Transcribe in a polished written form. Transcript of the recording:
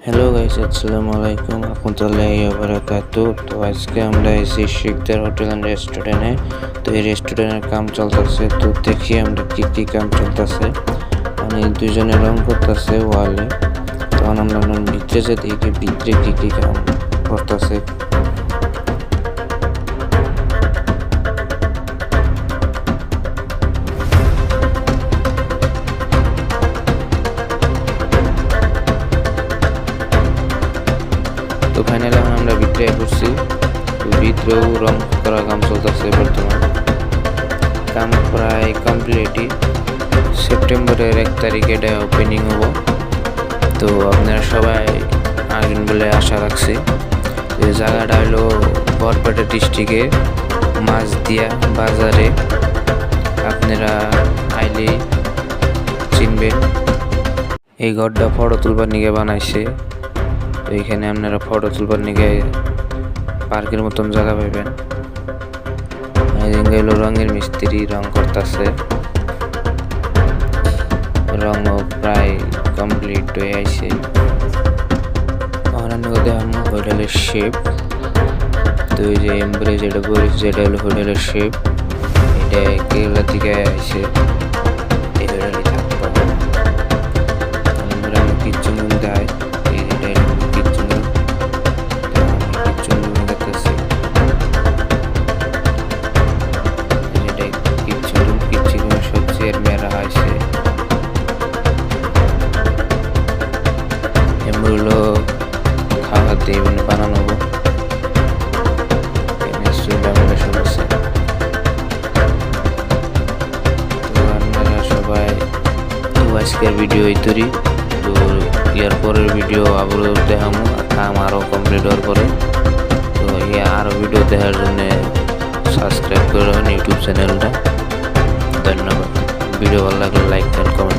Hello guys, আসসালামু আলাইকুম রহমতুল্লাহি ওয়া বারাকাতুহু। তো আজকে আমরা এসেছি শিকদার হোটেল অ্যান্ড রেস্টুরেন্টে। তো এই রেস্টুরেন্টের কাম চলতেছে, তো দেখি আমরা কি কাম চলতেছে। মানে দুজনে রং করতেছে ওয়ালে। তখন আমরা ভিতরে যে দেখি ভিতরে কি কাম করতেছে। তো ফাইনালি এখন আমরা ভিতরে ঘুরছি। তো ভিতরেও রং করা কাম চলতেছে বর্তমান। কাম প্রায় কমপ্লিটই। সেপ্টেম্বরের 1 তারিখে এটা ওপেনিং হবো। তো আপনারা সবাই আসবেন বলে আশা রাখছি। এই জায়গাটা হলো বরপেটা ডিস্ট্রিক্টে মাছদিয়া বাজারে। আপনারা আইলেই চিনবেন। এই ঘরটা ফটো তুলবার নিগে বানাইছে। তো এখানে আপনারা ফটো তুলবার নিগে পার্কের মতন জায়গা পাইবেন। হলো রঙের মিস্ত্রি রং করতেছে। রং প্রায় কমপ্লিট হয়ে আইছে। হোটেলের শেপ। তো এই যে এমব্রে যেটা বলিস, যেটা হলো হোটেলের শেপ। এটা কেরালা থেকে আইছে। এই হোটেলে থাকবো আমরা কিচেন রুম দেয়। এই যেটা কিচেন রুম, কিচেন রুম দেখতেছি। যেটা কিচেন রুমের সব চেয়ার মেয়েরা আছে। এমগুলো খাওয়া দিয়ে বানানো আজকের ভিডিও এই তৈরি। তো ইয়ার পরের ভিডিও আবারও দেখাবো কাম আরও কমপ্লিট হওয়ার পরে। তো আরও ভিডিও দেখার জন্য সাবস্ক্রাইব করে রাখুন ইউটিউব চ্যানেলটা। ধন্যবাদ। ভিডিও ভালো লাগলে লাইক কমেন্ট